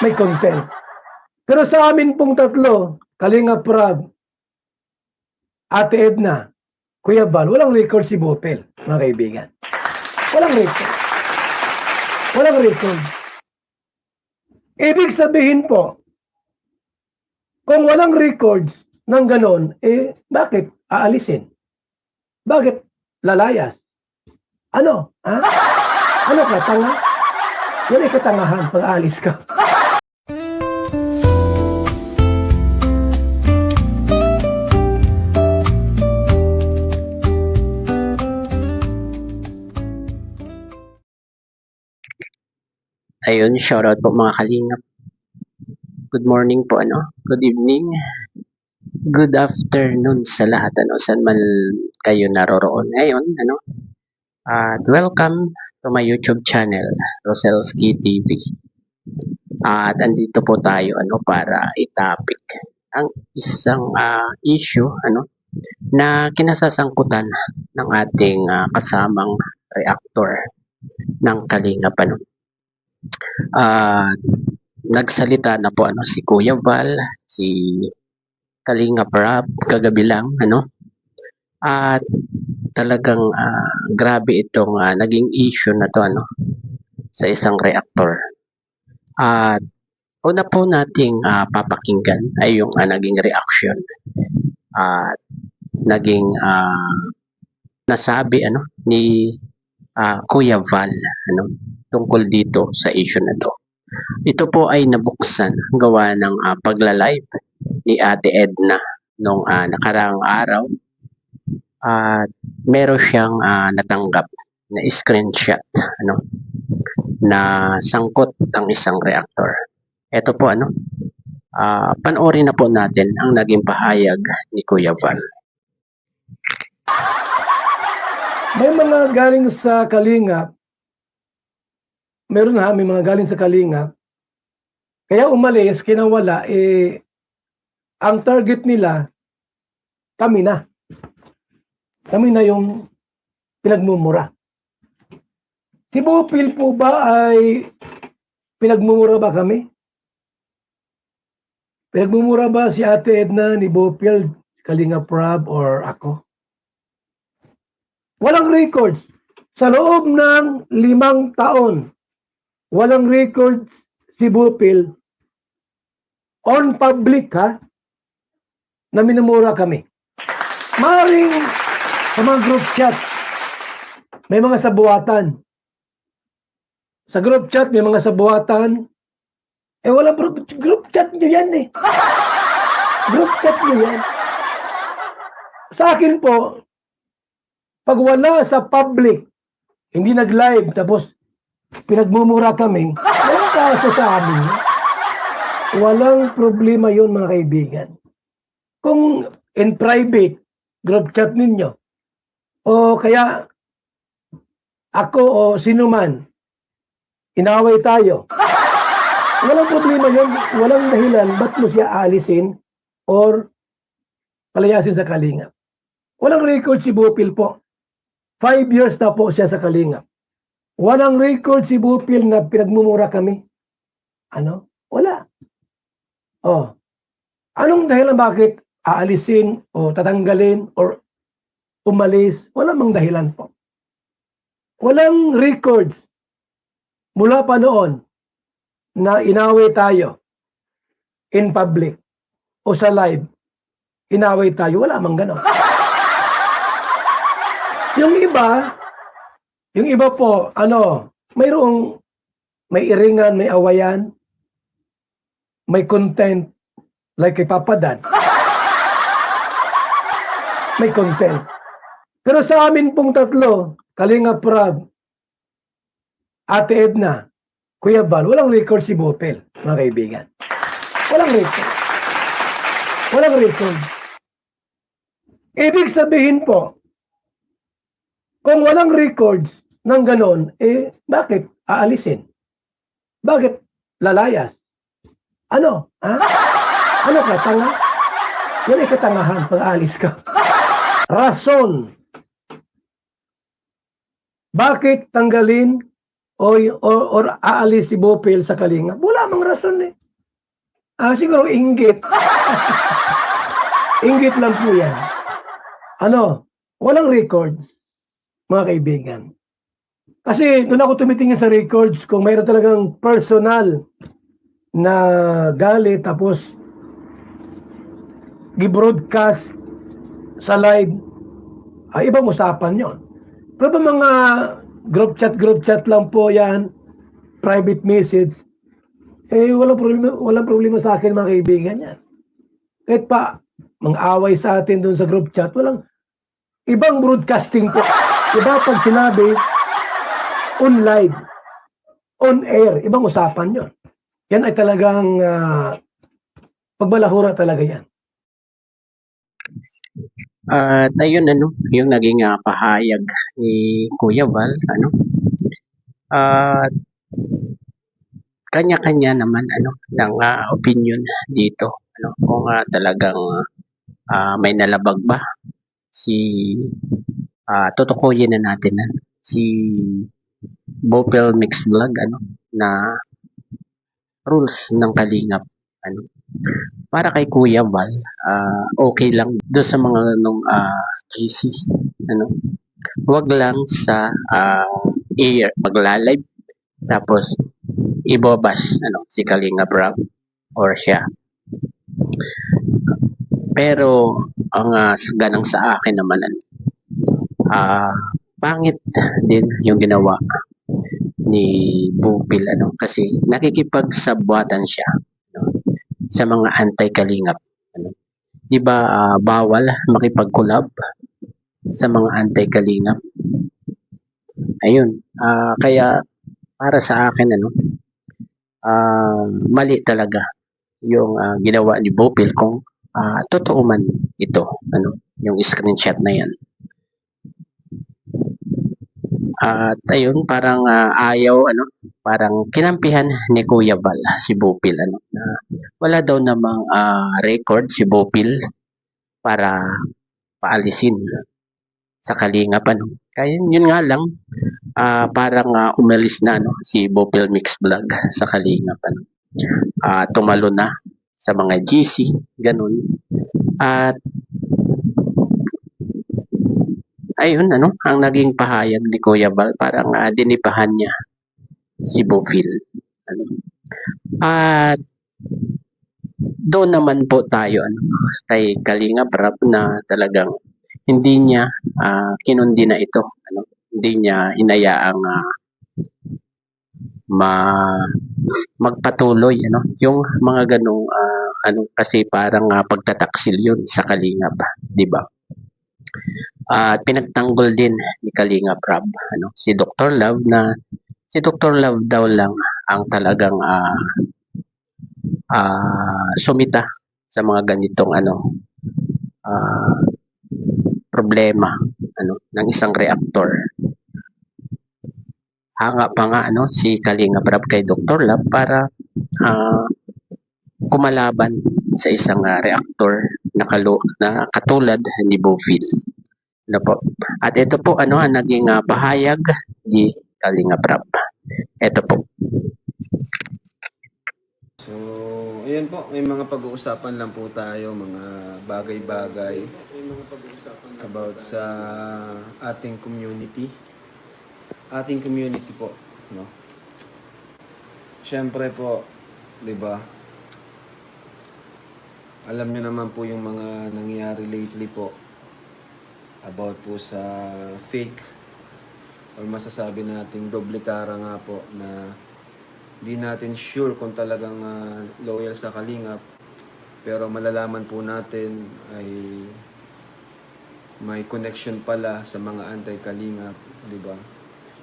may content. Pero sa amin pong tatlo, Kalinga Prab, Ate Edna, Kuya Val, walang record si Bopel, mga kaibigan. Walang record. Walang record. Ibig sabihin po, kung walang records ng ganon, bakit aalisin? Bakit lalayas? Ano? Ha? Ano ka, tanga? Yan ay katangahan pag aalis ka. Ayun, shoutout po mga kalingap. Good morning po, Good evening. Good afternoon sa lahat, saan man kayo naroroon ngayon, At welcome to my YouTube channel, Roselski TV. At andito po tayo, para i-topic ang isang issue, na kinasasangkutan ng ating kasamang reactor ng kalingap, nagsalita na po si Kuya Val, si Kalinga Prab kagabi lang, at talagang grabe itong naging issue na to, sa isang reactor. At una po nating papakinggan ay yung naging reaction at naging nasabi ni Kuya Val tungkol dito sa issue na to. Ito po ay nabuksan gawa ng pagla-live ni Ate Edna nung nakaraang araw at meron siyang natanggap na screenshot na sangkot ang isang reactor. Ito po panoorin na po natin ang naging pahayag ni Kuya Val. May mga galing sa Kalingap, meron may mga galing sa Kalingap, kaya umalis, kinawala, ang target nila, kami na. Kami na yung pinagmumura. Si Bopil po ba ay pinagmumura ba kami? Pinagmumura ba si Ate Edna ni Bopil, Kalinga Prab, or ako? Walang records. Sa loob ng 5 taon, walang records si Bopil on public, na minumura kami. Maring sa mga group chat, may mga sabuatan. Sa group chat, may mga sabuatan. Wala group chat nyo yan Group chat nyo yan. Sa akin po, pag wala sa public, hindi nag-live, tapos pinagmumura kami, walang kaso sa amin. Walang problema yun, mga kaibigan. Kung in private, group chat ninyo, o kaya ako o sino man, inaway tayo, walang problema yun, walang dahilan, ba't mo siya alisin or palayasin sa Kalingap. Walang record si Bopil po. 5 years na po siya sa Kalingap. Walang record si Bopil na pinagmumura kami. Wala. Anong dahilan bakit aalisin o tatanggalin or umalis? Wala mang dahilan po. Walang records mula pa noon na inaway tayo in public o sa live. Inaway tayo. Wala mang ganon. Yung iba po, mayroong may iringan, may awayan, may content, like kay Papa Dan. May content. Pero sa amin pong tatlo, Kalinga Prab, Ate Edna, Kuya Val, walang record si Bopel, mga kaibigan. Walang record. Walang record. Ibig sabihin po, kung walang records ng ganon, bakit aalisin? Bakit lalayas? Ano? Ha? Ano ka, tanga? Yan ay katangahan pag aalis ka. Rason. Bakit tanggalin or aalis si Bopel sa Kalingap. Wala mang rason eh. Siguro inggit. Inggit lang po yan. Walang records, mga kaibigan. Kasi doon ako tumitingin sa records kung mayroon talagang personal na galit tapos gi-broadcast sa live, ibang usapan yon. Pero mga group chat lang po yan, private message, walang problema sa akin mga kaibigan yan. Kahit pa mang-away sa atin doon sa group chat, walang ibang broadcasting po. Iba pag sinabi, on live, on air, ibang usapan yon. Yan ay talagang pagbalahura talaga yan. At ayun yung naging pahayag ni Kuya Val, at kanya-kanya naman ng opinion dito, kung talagang may nalabag ba si tutukuyin na natin si Bopel Mix Vlog na rules ng Kalingap. Para kay Kuya Val, okay lang do sa mga GC, wag lang sa air magla-live tapos ibobash si Kalingap Rob or siya. Pero ang ganang sa akin naman pangit din yung ginawa ni Bopel kasi nakikipagsabwatan siya sa mga anti-Kalingap. Di ba bawal makipag-collab sa mga anti-Kalingap? Ayun, kaya para sa akin mali talaga yung ginawa ni Bopel kung totoo man ito, yung screenshot na yan. At ayun, parang ayaw, parang kinampihan ni Kuya Val si Bopel, na wala daw namang record si Bopel para paalisin sa Kalingap, Kaya yun nga lang, parang umalis na si Bopel Mix Vlog sa Kalingap, tumalo na sa mga GC, ganun. At ayun, ang naging pahayag ni Kuya Val, parang dinipahan niya si Bopel. At doon naman po tayo kay Kalingap Rob na talagang hindi niya kinundi na ito. Hindi niya hinayaang magpatuloy yung mga ganong kasi parang pagtataksil yun sa Kalingap, di ba? At pinagtanggol din ni Kalingap Rob si Dr. Love na si Dr. Love daw lang ang talagang sumita sa mga ganitong problema ng isang reactor. Hanga pa nga si Kalingap Rob kay Dr. Love para kumalaban sa isang reactor na katulad ni Bopel. Po. At ito po ang naging pahayag ni Kalingap Rob. Ito po. So, ayan po, may mga pag-uusapan lang po tayo, mga bagay-bagay about sa ating community. Ating community po, Siyempre po, 'di ba? Alam niyo naman po yung mga nangyayari lately po about po sa fake or masasabi nating doble cara nga po na di natin sure kung talagang loyal sa Kalingap, pero malalaman po natin ay may connection pala sa mga anti-Kalingap, di ba?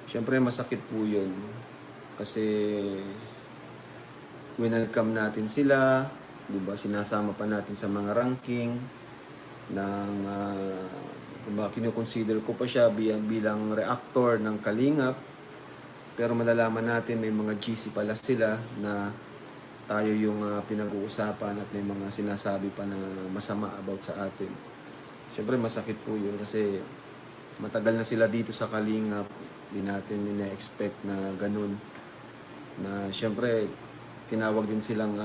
Siyempre masakit po yun kasi winelcome natin sila, di ba? Sinasama pa natin sa mga ranking ng kinukonsider ko pa siya bilang reactor ng Kalingap. Pero malalaman natin may mga GC pala sila na tayo yung pinag-uusapan at may mga sinasabi pa na masama about sa atin. Siyempre masakit po yun kasi matagal na sila dito sa Kalingap. Di natin ina-expect na ganun. Na syempre, tinawag din silang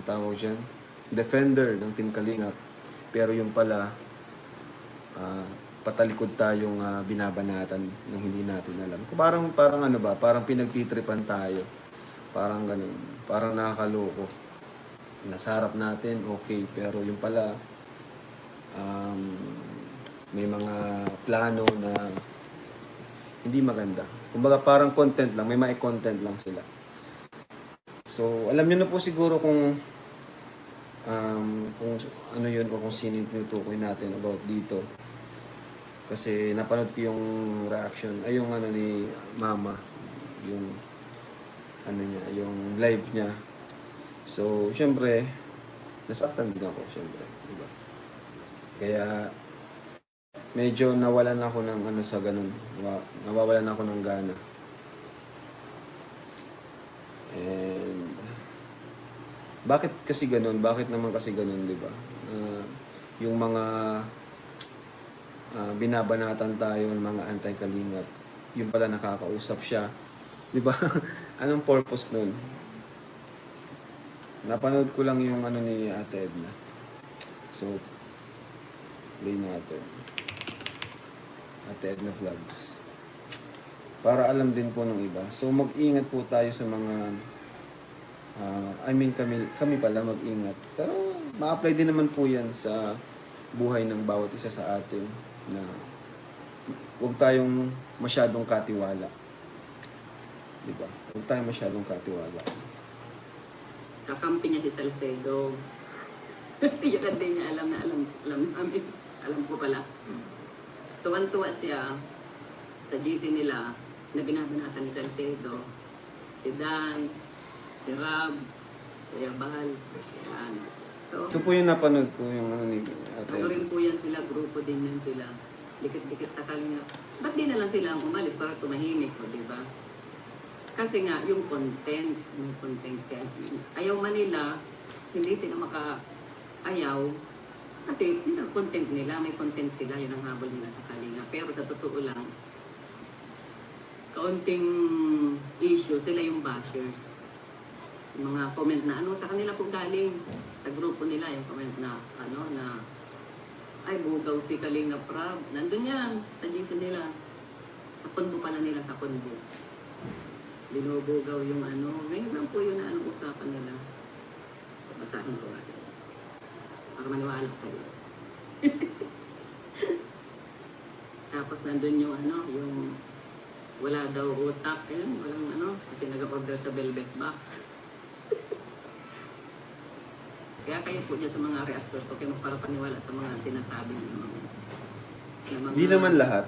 tawag dyan, defender ng Team Kalingap. Pero yung pala, patalikod tayong binabanatan ng hindi natin alam. Parang ano ba, parang pinagtitripan tayo. Parang ganun, parang nakakaloko. Nasa harap natin, okay, pero yung pala, may mga plano na hindi maganda. Kumbaga parang content lang, may content lang sila. So, alam niyo na po siguro kung ano yun o kung sino yung tinutukoy natin about dito. Kasi napanood ko yung reaction, ay yung ano ni Mama, yung ano niya, yung live niya. So, syempre, nasaktan din ako, syempre, diba? Kaya medyo nawalan ako ng ano sa ganun, nawawalan ako ng gana. And bakit kasi ganun? Bakit naman kasi ganun, di ba? Yung mga binabanatan tayo ng mga anti-Kalingap, yung pala nakakausap siya. Di ba? Anong purpose nun? Napanood ko lang yung ano ni Ate Edna. So, play natin. Ate Edna Vlogs. Para alam din po ng iba. So, mag-ingat po tayo sa mga kami pala mag-ingat. Pero ma-apply din naman po yan sa buhay ng bawat isa sa atin na huwag tayong masyadong katiwala. Diba? Huwag tayong masyadong katiwala. Kakampi niya si Salcedo. Yun ang di niya alam namin. Alam ko pala. Tuwan-tuwa siya sa GC nila na binabanatan ni Salcedo. Si Dan, si Rab, Kuya Bal, yan. So, Ito po yung napanood ko yung ano ni Ate ano Edna. rin po yan sila, grupo din yan sila. Dikit-dikit sa Kalingap. Ba't di na lang sila ang umalis para tumahimik o, di ba? Kasi nga, yung contents kaya ayaw Manila, hindi sila makaayaw. Kasi yun ang content nila, may content sila, yun ang habol nila sa Kalingap. Pero sa totoo lang, kaunting issue, sila yung bashers. Yung mga comment na ano sa kanila po galing sa grupo nila, yung comment na ano na ay bugaw si Kalingap Rab. Nandun yan sa GC nila. Sa kondo pala nila sa kondo. Binubugaw yung ano. Ngayon lang po yun na anong usapan nila. Basahin ko kasi. Para maniwala kayo. Tapos nandun yung ano, yung wala daw utak. Ayun, walang ano, kasi nag-order sa velvet box. Kaya kayo po dyan sa mga reactors, huwag kayo magpapaniwala sa mga sinasabi ng mga... Di naman lahat.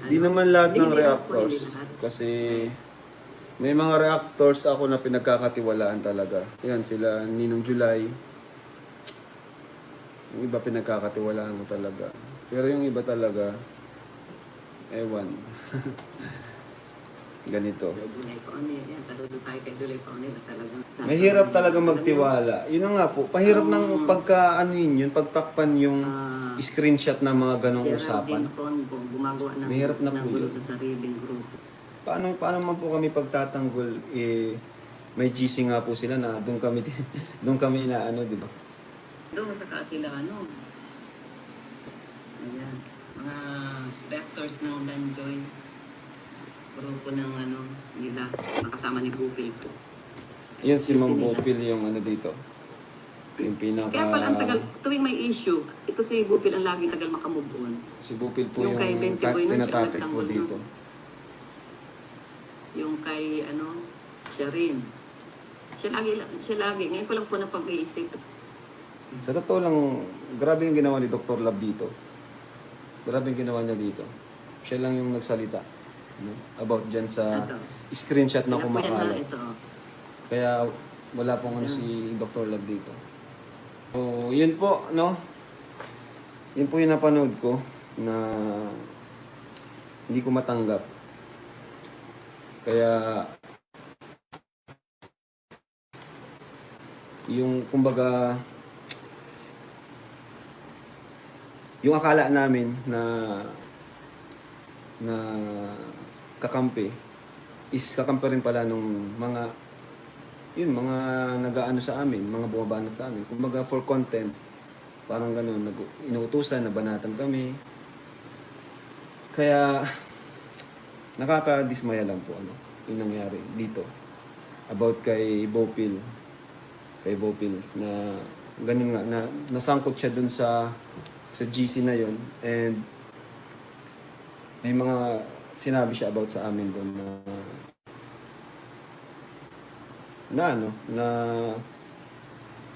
Di Ano? naman lahat ng Hindi reactors. lahat. Kasi may mga reactors ako na pinagkakatiwalaan talaga. Yan, sila Ninong July. Yung iba pinagkakatiwalaan mo talaga. Pero yung iba talaga, ewan. Ganito. Sa Dulay Paunil, yan, saludo tayo kay Dulay Paunil, talagang... Mahirap talaga magtiwala. Yun na nga po. Pahirap ng pagka ano yun, pagtakpan yung screenshot ng mga ganong usapan. Geraldine Conbo, gumagawa ng Mahirap na po gulo yun. sa sariling grupo. Paano man po kami pagtatanggol, may GC nga po sila na doon kami doon kami inaano, di ba? Doon saka sila ano, ayan, mga vectors ng Danjoy, grupo ng ano nila, nakasama ni Bupil po. Yan si GC Ma'am nila. Bopil yung ano dito. Yung pinaka... Kaya pala ang tagal, tuwing may issue, ito si Bupil ang laging tagal makamove on. Si Bopil po Yung yung kay Bente Boy nun, siya tinatapik po nagtanggol, dito. Yung kay ano, siya rin. Siya lagi. Ngayon ko lang po na pag-iisip. Sa totoo lang, grabe yung ginawa ni Dr. Lab dito. Grabe yung ginawa niya dito. Siya lang yung nagsalita. No? About dyan sa Ito. screenshot na Sila po yan na kumakalat. ito. Kaya wala pong ano si Dr. Lab dito. So, yun po, no? Yun po yung napanood ko na hindi ko matanggap. Kaya yung kumbaga yung akala namin na na kakampi is kakampi rin pala nung mga mga nag-aano sa amin, mga bumabanat sa amin. Kumbaga for content, parang ganun, inuutusan, nabanatan kami. Kaya nakakadismaya lang po yung nangyari dito about kay Bopil. Kay Bopil na ganun nga, na nasangkot siya dun sa GC na yon, and may mga sinabi siya about sa amin doon na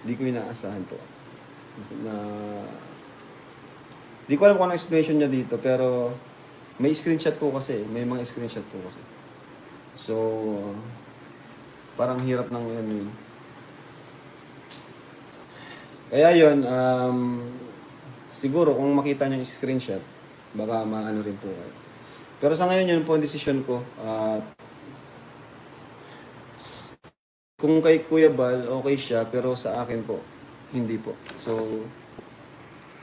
di ko inaasahan po. Na di ko alam kung ano explanation niya dito, pero may screenshot po kasi, may mga screenshot po kasi. So parang hirap ng yun. Kaya yun, siguro kung makita niyo yung screenshot, baka maano rin po kayo. Pero sa ngayon, yun po ang decision ko. Kung kay Kuya Bal, okay siya, pero sa akin po, hindi po. So,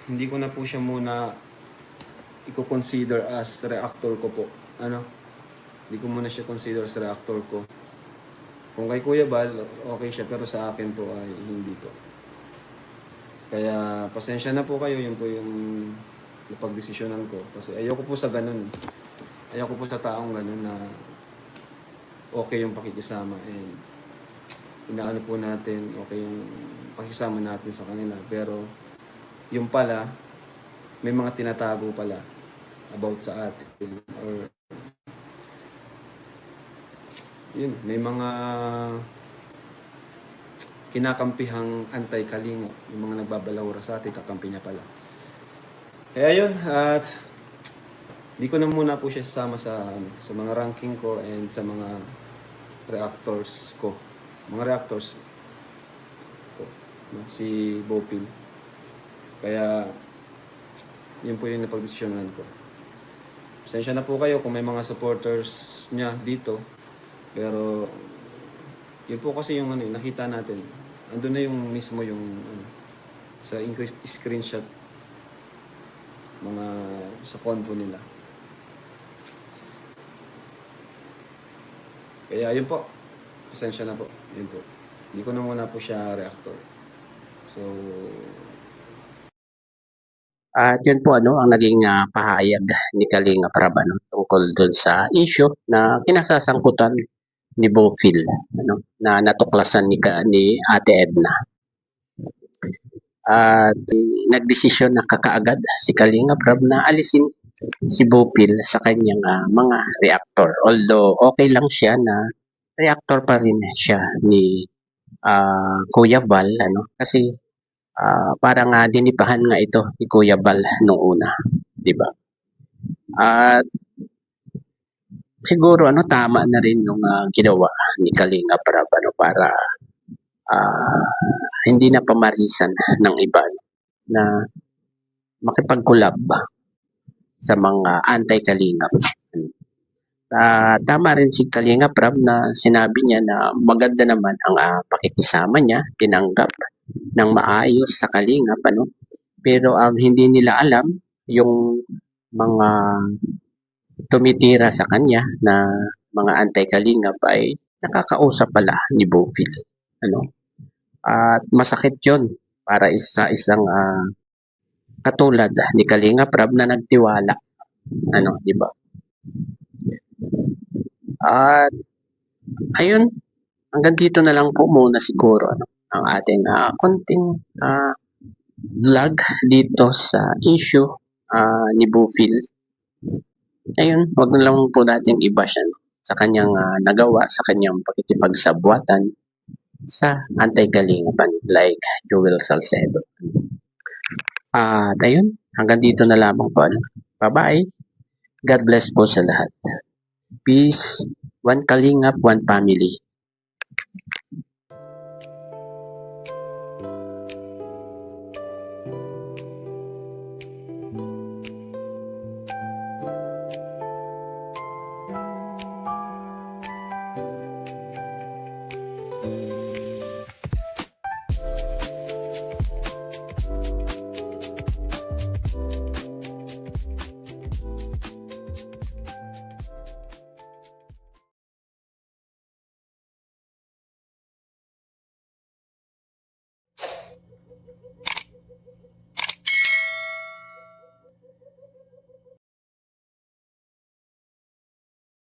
hindi ko na po siya muna i-consider as reactor ko po. Hindi ko muna siya consider as reactor ko. Kung kay Kuya Bal, okay siya, pero sa akin po ay hindi po. Kaya, pasensya na po kayo, yun po yung napagdesisyonan ko. Kasi ayoko po sa ganun. Ayoko po sa taong ganun na okay yung pakikisama. And inaano po natin, okay yung pakisama natin sa kanila. Pero, yung pala, may mga tinatago pala about sa atin. Or, yun, may mga kinakampihang anti-Kalinga. Yung mga nagbabalawra sa atin, kakampi niya pala. Kaya yun, at di ko na muna po siya sasama sa mga ranking ko and sa mga reactors ko. Mga reactors ko, si Bopil. Kaya yun po yung napagdesisyonan ko. Pasensya na po kayo kung may mga supporters niya dito, pero yun po kasi yung nakita natin. Andun na yung mismo yung sa screenshot mga sa convo nila. Kaya yun po, pasensya na po. Yun po. Hindi ko na muna po siya reactor. So, At yun po ang naging pahayag ni Kalinga Prab tungkol dun sa issue na kinasasangkutan ni Bopil, na natuklasan ni Ate Edna. At nagdesisyon na kakaagad si Kalinga Prab na alisin si Bopil sa kanyang mga reactor. Although okay lang siya na reactor pa rin siya ni Kuya Bal, kasi parang dinipahan nga ito ni Kuya Bal nung una, di ba? At siguro tama na rin nung ginawa ni Kalinga Prab para hindi na pamarisan ng iba na makipag-collab sa mga anti-Kalinga. Tama rin si Kalinga Prab na sinabi niya na maganda naman ang pakikisama niya, tinanggap ng maayos sa Kalingap, pero ang hindi nila alam yung mga tumitira sa kanya na mga anti-Kalingap ay nakakausap pala ni Bopil, at masakit yon para isang katulad ni Kalinga Prab na nagtiwala, di ba? At ayun, hanggang dito na lang po muna siguro ang ating konting vlog dito sa issue ni Bopil. Ayun, wag na lang po natin iba siya sa kanyang nagawa, sa kanyang pakikipagsabwatan sa anti-Kalinga like Joel Salcedo. At ayun, hanggang dito na lamang po. Bye-bye. God bless po sa lahat. Peace. One Kalingap, one family.